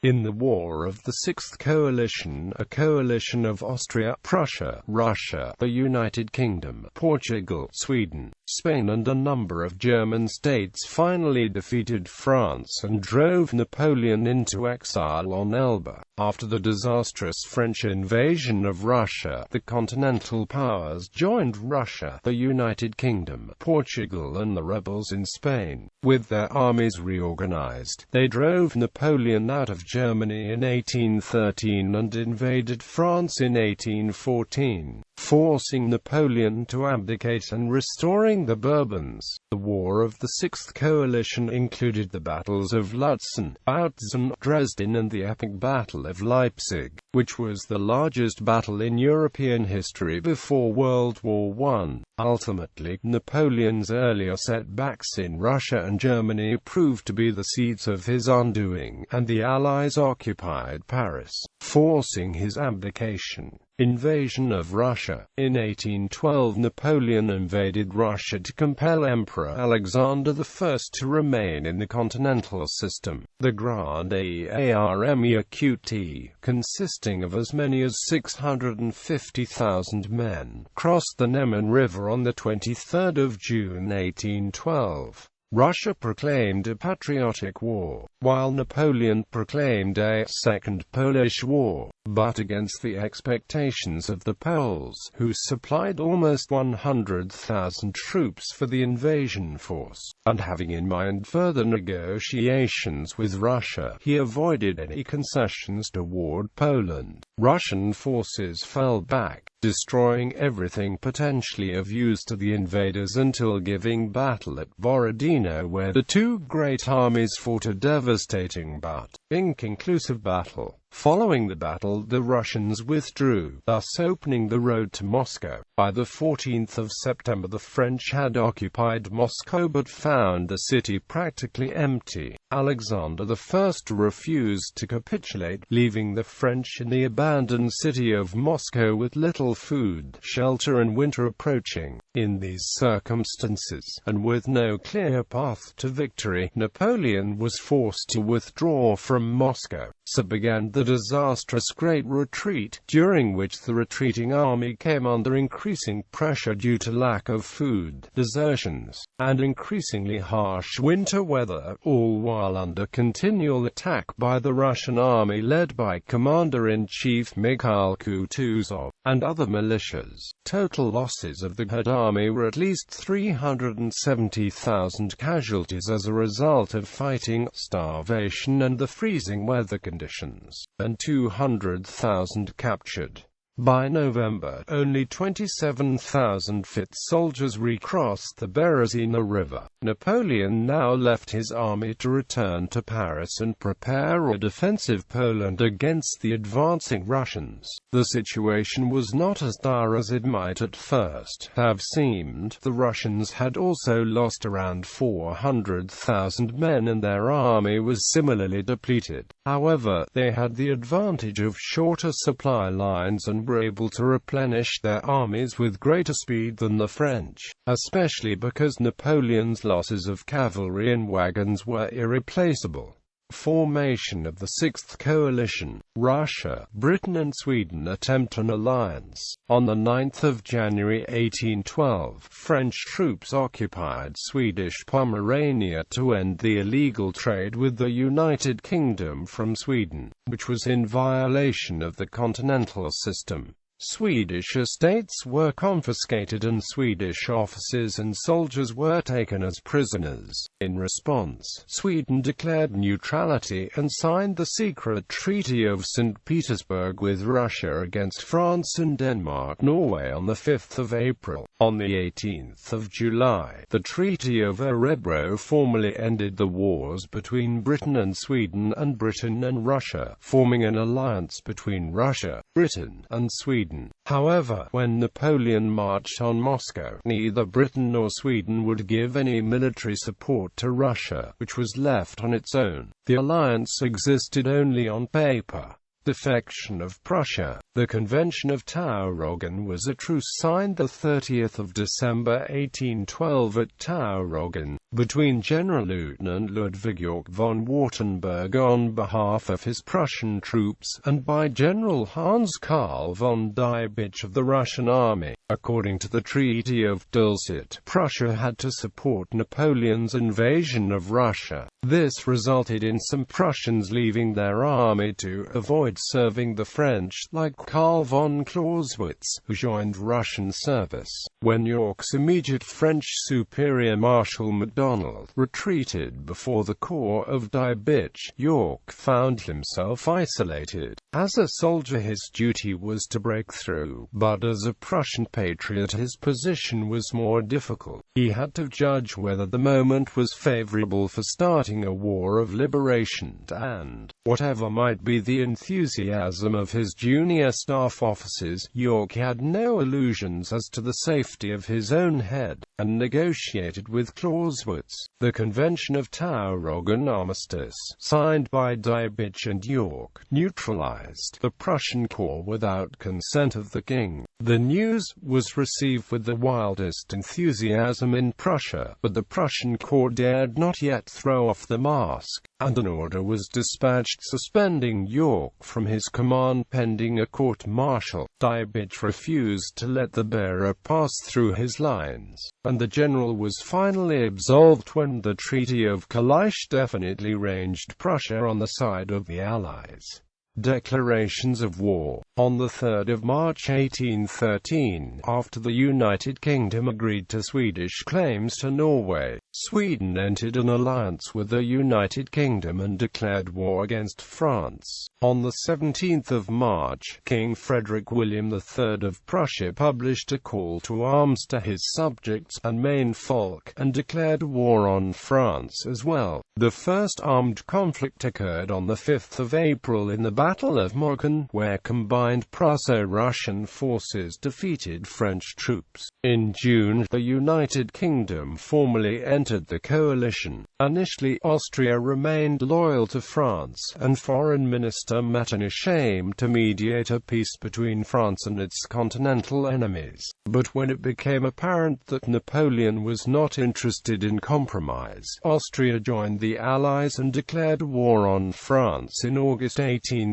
In the War of the Sixth Coalition, a coalition of Austria, Prussia, Russia, the United Kingdom, Portugal, Sweden, Spain and a number of German states finally defeated France and drove Napoleon into exile on Elba. After the disastrous French invasion of Russia, the continental powers joined Russia, the United Kingdom, Portugal and the rebels in Spain. With their armies reorganized, they drove Napoleon out of Germany in 1813 and invaded France in 1814, forcing Napoleon to abdicate and restoring the Bourbons. The War of the Sixth Coalition included the battles of Lützen, Bautzen, Dresden and the epic Battle of Leipzig, which was the largest battle in European history before World War I. Ultimately, Napoleon's earlier setbacks in Russia and Germany proved to be the seeds of his undoing, and the Allies occupied Paris, forcing his abdication. Invasion of Russia. In 1812 Napoleon invaded Russia to compel Emperor Alexander I to remain in the continental system. The Grande Armée, consisting of as many as 650,000 men, crossed the Neman River on the 23rd of June 1812. Russia proclaimed a patriotic war, while Napoleon proclaimed a Second Polish War, but against the expectations of the Poles, who supplied almost 100,000 troops for the invasion force, and having in mind further negotiations with Russia, he avoided any concessions toward Poland. Russian forces fell back, destroying everything potentially of use to the invaders until giving battle at Borodino, where the two great armies fought a devastating but inconclusive battle. Following the battle, the Russians withdrew, thus opening the road to Moscow. By the 14th of September the French had occupied Moscow but found the city practically empty. Alexander I refused to capitulate, leaving the French in the abandoned city of Moscow with little food, shelter and winter approaching. In these circumstances, and with no clear path to victory, Napoleon was forced to withdraw from Moscow. So began the disastrous Great Retreat, during which the retreating army came under increasing pressure due to lack of food, desertions, and increasingly harsh winter weather, all while under continual attack by the Russian army led by Commander-in-Chief Mikhail Kutuzov, and other militias. Total losses of the head army were at least 370,000 casualties as a result of fighting, starvation and the freezing weather conditions, and 200,000 captured. By November, only 27,000 fit soldiers recrossed the Berezina River. Napoleon now left his army to return to Paris and prepare a defensive Poland against the advancing Russians. The situation was not as dire as it might at first have seemed. The Russians had also lost around 400,000 men and their army was similarly depleted. However, they had the advantage of shorter supply lines and were able to replenish their armies with greater speed than the French, especially because Napoleon's losses of cavalry and wagons were irreplaceable. Formation of the Sixth Coalition. Russia, Britain and Sweden attempt an alliance. On the 9th of January 1812, French troops occupied Swedish Pomerania to end the illegal trade with the United Kingdom from Sweden, which was in violation of the continental system. Swedish estates were confiscated and Swedish officers and soldiers were taken as prisoners. In response, Sweden declared neutrality and signed the secret Treaty of St. Petersburg with Russia against France and Denmark-Norway on the 5th of April. On the 18th of July, the Treaty of Örebro formally ended the wars between Britain and Sweden and Britain and Russia, forming an alliance between Russia, Britain, and Sweden. However, when Napoleon marched on Moscow, neither Britain nor Sweden would give any military support to Russia, which was left on its own. The alliance existed only on paper. Defection of Prussia. The Convention of Tauroggen was a truce signed the 30th of December 1812 at Tauroggen, between Generalleutnant Ludwig Yorck von Wartenberg on behalf of his Prussian troops, and by General Hans Karl von Diebitsch of the Russian army. According to the Treaty of Dulcet, Prussia had to support Napoleon's invasion of Russia. This resulted in some Prussians leaving their army to avoid serving the French, like Karl von Clausewitz, who joined Russian service. When Yorck's immediate French superior Marshal MacDonald retreated before the corps of Diebitsch, Yorck found himself isolated. As a soldier his duty was to break through, but as a Prussian patriot his position was more difficult. He had to judge whether the moment was favorable for starting a war of liberation, and, whatever might be the enthusiasm of his junior staff officers, Yorck had no illusions as to the safety of his own head, and negotiated with Clausewitz. The Convention of Tauroggen armistice, signed by Diebitsch and Yorck, neutralized the Prussian corps without consent of the king. The news was received with the wildest enthusiasm in Prussia, but the Prussian corps dared not yet throw off the mask, and an order was dispatched suspending Yorck from his command pending a court-martial. Diebitsch refused to let the bearer pass through his lines, and the general was finally absolved when the Treaty of Kalisz definitely ranged Prussia on the side of the Allies. Declarations of war. On 3 March 1813, after the United Kingdom agreed to Swedish claims to Norway, Sweden entered an alliance with the United Kingdom and declared war against France. On 17 March, King Frederick William III of Prussia published a call to arms to his subjects and main folk, and declared war on France as well. The first armed conflict occurred on 5 April in the Battle of Leipzig, where combined Prusso-Russian forces defeated French troops. In June, the United Kingdom formally entered the coalition. Initially, Austria remained loyal to France, and Foreign Minister Metternich aimed to mediate a peace between France and its continental enemies. But when it became apparent that Napoleon was not interested in compromise, Austria joined the Allies and declared war on France in August 1813.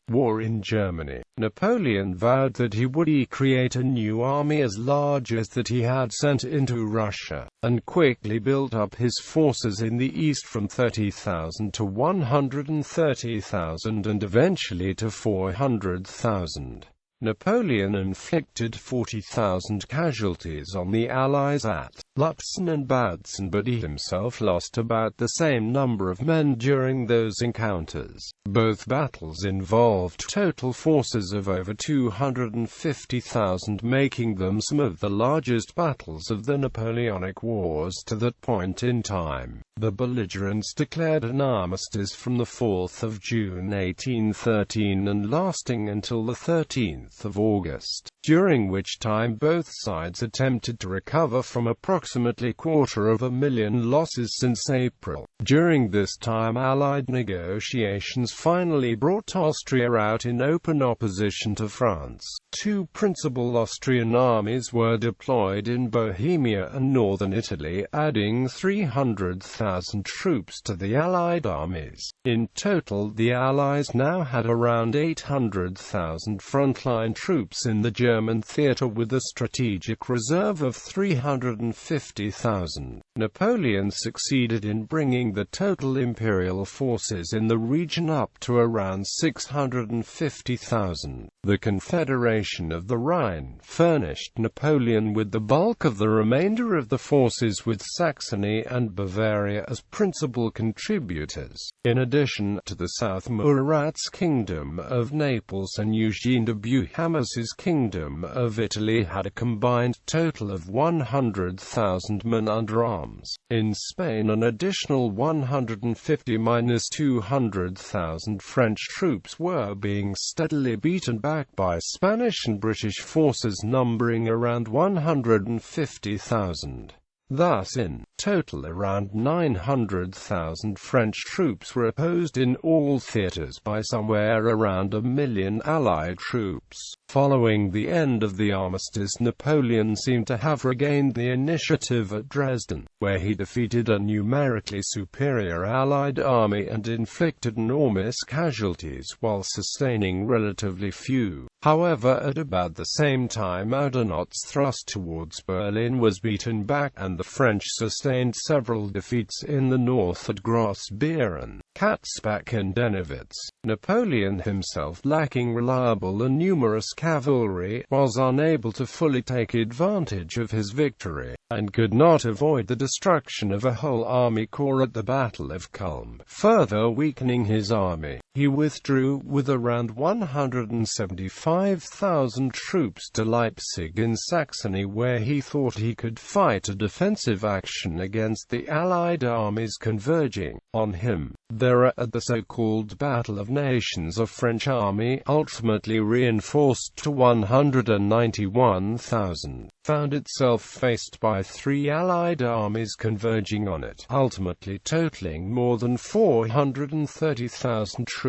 War in Germany. Napoleon vowed that he would create a new army as large as that he had sent into Russia, and quickly built up his forces in the east from 30,000 to 130,000 and eventually to 400,000. Napoleon inflicted 40,000 casualties on the Allies at Lützen and Bautzen, but he himself lost about the same number of men during those encounters. Both battles involved total forces of over 250,000, making them some of the largest battles of the Napoleonic Wars to that point in time. The belligerents declared an armistice from 4 June 1813 and lasting until 13 August, during which time both sides attempted to recover from approximately 250,000 losses since April. During this time Allied negotiations finally brought Austria out in open opposition to France. Two principal Austrian armies were deployed in Bohemia and northern Italy, adding 300,000 troops to the Allied armies. In total, the Allies now had around 800,000 frontline troops in the German theatre, with a strategic reserve of 350,000. Napoleon succeeded in bringing the total imperial forces in the region up to around 650,000. The Confederation of the Rhine furnished Napoleon with the bulk of the remainder of the forces, with Saxony and Bavaria as principal contributors. In addition to the South, Murat's Kingdom of Naples and Eugene de Beauharnais' Kingdom of Italy had a combined total of 100,000 men under arms. In Spain, an additional 150–200,000 French troops were being steadily beaten back by Spanish and British forces numbering around 150,000. Thus in Total around 900,000 French troops were opposed in all theaters by somewhere around 1 million Allied troops. Following the end of the armistice, Napoleon seemed to have regained the initiative at Dresden, where he defeated a numerically superior Allied army and inflicted enormous casualties while sustaining relatively few. However, at about the same time, Oudinot's thrust towards Berlin was beaten back, and the French sustained several defeats in the north at Grossbeeren, Katzbach and Dennewitz. Napoleon himself, lacking reliable and numerous cavalry, was unable to fully take advantage of his victory, and could not avoid the destruction of a whole army corps at the Battle of Culm, further weakening his army. He withdrew, with around 175,000 troops, to Leipzig in Saxony, where he thought he could fight a defensive action against the Allied armies converging on him. There, at the so-called Battle of Nations, a French army, ultimately reinforced to 191,000, found itself faced by 3 Allied armies converging on it, ultimately totaling more than 430,000 troops.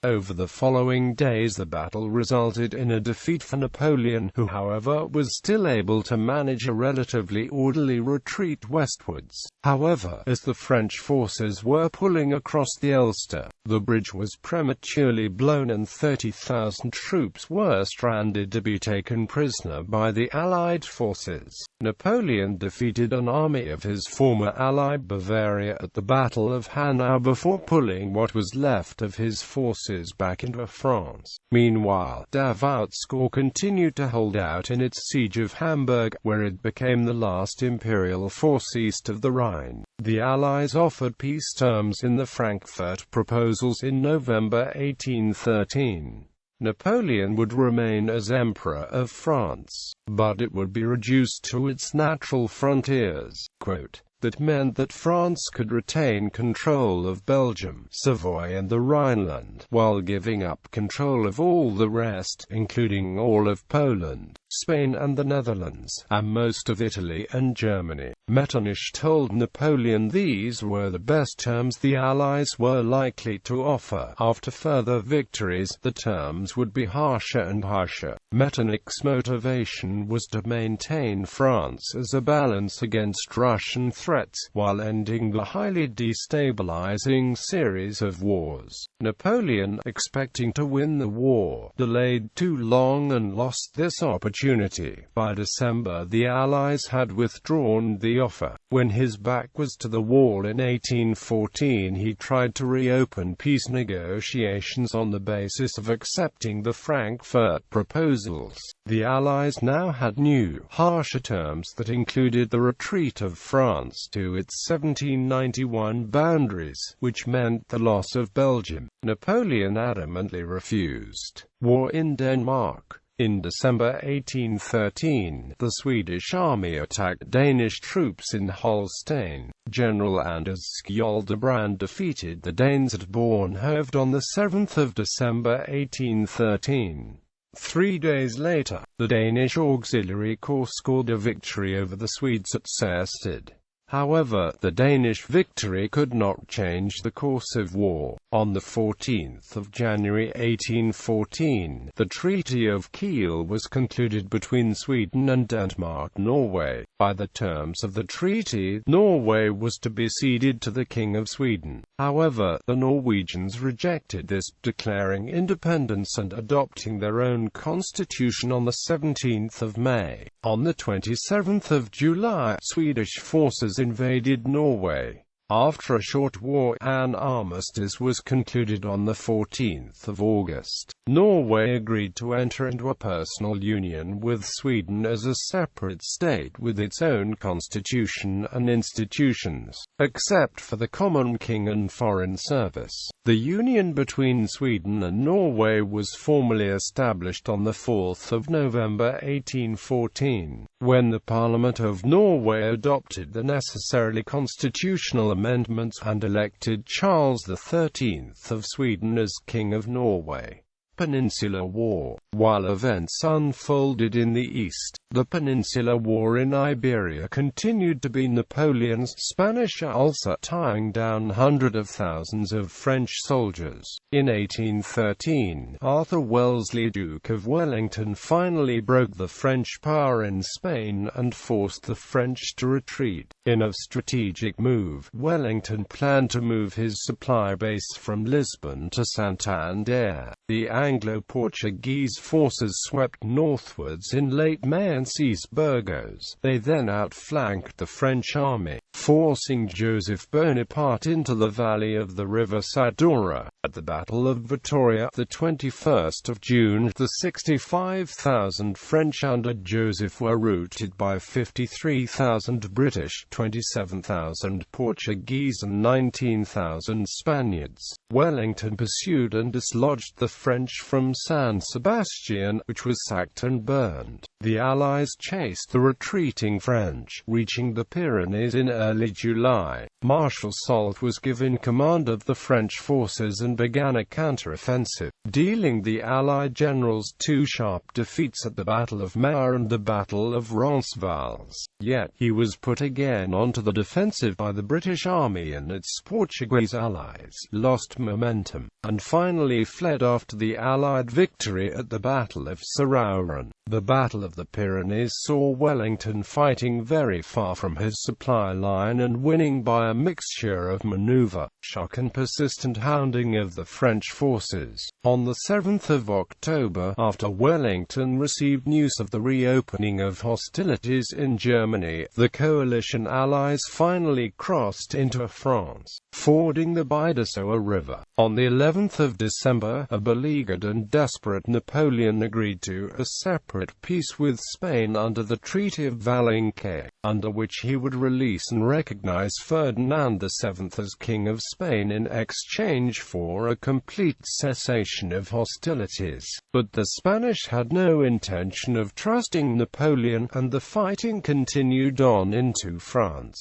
Over the following days, the battle resulted in a defeat for Napoleon, who, however, was still able to manage a relatively orderly retreat westwards. However, as the French forces were pulling across the Elster, the bridge was prematurely blown and 30,000 troops were stranded to be taken prisoner by the Allied forces. Napoleon defeated an army of his former ally Bavaria at the Battle of Hanau before pulling what was left of his forces back into France. Meanwhile, Davout's corps continued to hold out in its siege of Hamburg, where it became the last imperial force east of the Rhine. The Allies offered peace terms in the Frankfurt proposals in November 1813. Napoleon would remain as Emperor of France, but it would be reduced to its natural frontiers. Quote, that meant that France could retain control of Belgium, Savoy and the Rhineland, while giving up control of all the rest, including all of Poland, Spain and the Netherlands, and most of Italy and Germany. Metternich told Napoleon these were the best terms the Allies were likely to offer. After further victories, the terms would be harsher and harsher. Metternich's motivation was to maintain France as a balance against Russian threats, while ending the highly destabilizing series of wars. Napoleon, expecting to win the war, delayed too long and lost this opportunity. By December, the Allies had withdrawn the offer. When his back was to the wall in 1814, he tried to reopen peace negotiations on the basis of accepting the Frankfurt proposals. The Allies now had new, harsher terms that included the retreat of France to its 1791 boundaries, which meant the loss of Belgium. Napoleon adamantly refused. War in Denmark. In December 1813, the Swedish army attacked Danish troops in Holstein. General Anders Skjoldbrand defeated the Danes at Bornhoved on 7 December 1813. 3 days later, the Danish auxiliary corps scored a victory over the Swedes at Sæsted. However, the Danish victory could not change the course of war. On 14 January 1814, the Treaty of Kiel was concluded between Sweden and Denmark-Norway. By the terms of the treaty, Norway was to be ceded to the King of Sweden. However, the Norwegians rejected this, declaring independence and adopting their own constitution on 17 May. On 27 July, Swedish forces invaded Norway. After a short war, an armistice was concluded on 14 August. Norway agreed to enter into a personal union with Sweden as a separate state with its own constitution and institutions, except for the common king and foreign service. The union between Sweden and Norway was formally established on 4 November 1814, when the Parliament of Norway adopted the necessary constitutional amendments and elected Charles XIII of Sweden as King of Norway. Peninsular War. While events unfolded in the east, the Peninsular War in Iberia continued to be Napoleon's Spanish ulcer, tying down hundreds of thousands of French soldiers. In 1813, Arthur Wellesley, Duke of Wellington, finally broke the French power in Spain and forced the French to retreat. In a strategic move, Wellington planned to move his supply base from Lisbon to Santander. The Anglo-Portuguese forces swept northwards in late May and seized Burgos. They then outflanked the French army, forcing Joseph Bonaparte into the valley of the river Sadora. At the Battle of Vittoria, the 21st of June, the 65,000 French under Joseph were routed by 53,000 British, 27,000 Portuguese and 19,000 Spaniards. Wellington pursued and dislodged the French from San Sebastian, which was sacked and burned. The Allies chased the retreating French, reaching the Pyrenees in early July. Marshal Soult was given command of the French forces and began a counteroffensive, dealing the Allied generals two sharp defeats at the Battle of Maire and the Battle of Roncesvalles. Yet, he was put again onto the defensive by the British army, and its Portuguese allies lost momentum, and finally fled after the Allied victory at the Battle of Serauren. The Battle of the Pyrenees saw Wellington fighting very far from his supply line and winning by a mixture of maneuver, shock and persistent hounding of the French forces. On the 7th of October, after Wellington received news of the reopening of hostilities in Germany, the coalition allies finally crossed into France, fording the Bidassoa River. On the 11th of December, a beleaguered and desperate Napoleon agreed to a separate peace with Spain under the Treaty of Valencia, under which he would release and recognize Ferdinand VII as King of Spain in exchange for a complete cessation of hostilities. But the Spanish had no intention of trusting Napoleon, and the fighting continued on into France.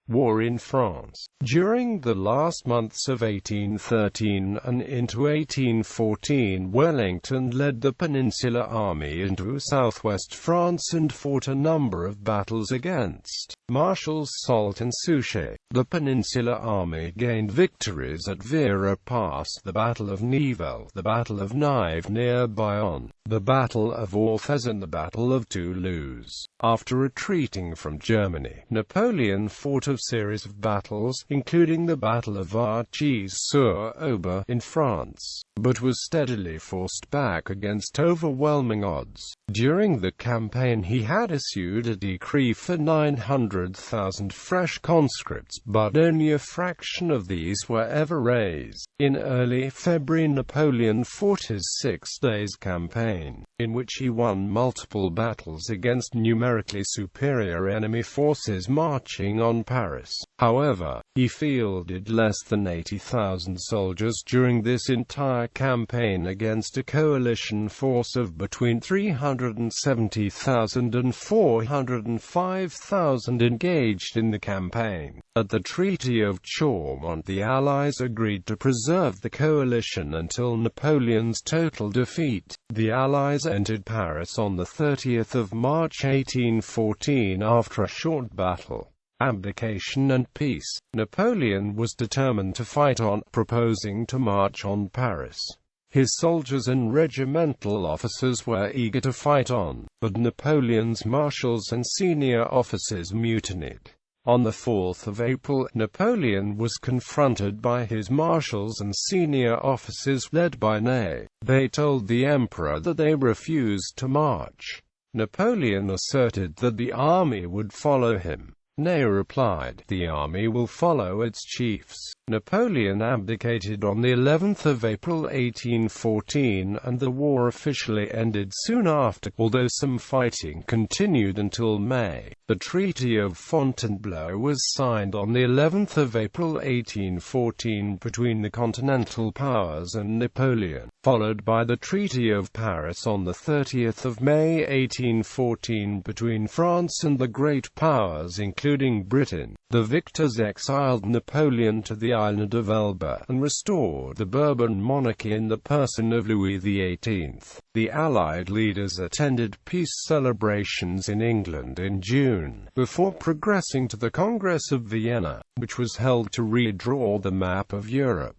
War in France. During the last months of 1813 and into 1814, Wellington led the Peninsular Army into southwest France and fought a number of battles against Marshals Soult and Suchet. The Peninsular Army gained victories at Vera Pass, the Battle of Nivelles, the Battle of Nive near Bayonne, the Battle of Orthez and the Battle of Toulouse. After retreating from Germany, Napoleon fought a series of battles, including the Battle of Arcis-sur-Aube in France, but was steadily forced back against overwhelming odds. During the campaign he had issued a decree for 900,000 fresh conscripts, but only a fraction of these were ever raised. In early February, Napoleon fought his 6 days campaign, in which he won multiple battles against numerically superior enemy forces marching on Paris. However, he fielded less than 80,000 soldiers during this entire campaign against a coalition force of between 370,000 and 405,000 engaged in the campaign. At the Treaty of Chaumont, the Allies agreed to preserve the coalition until Napoleon's total defeat. The Allies entered Paris on the 30th of March 1814 after a short battle. Abdication and peace. Napoleon was determined to fight on, proposing to march on Paris. His soldiers and regimental officers were eager to fight on, but Napoleon's marshals and senior officers mutinied. On the 4th of April, Napoleon was confronted by his marshals and senior officers led by Ney. They told the emperor that they refused to march. Napoleon asserted that the army would follow him. Ney replied, "The army will follow its chiefs." Napoleon abdicated on the 11th of April 1814, and the war officially ended soon after, although some fighting continued until May. The Treaty of Fontainebleau was signed on the 11th of April 1814 between the Continental powers and Napoleon, followed by the Treaty of Paris on the 30th of May 1814 between France and the Great Powers including Britain. The victors exiled Napoleon to the island of Elba, and restored the Bourbon monarchy in the person of Louis XVIII. The Allied leaders attended peace celebrations in England in June, before progressing to the Congress of Vienna, which was held to redraw the map of Europe.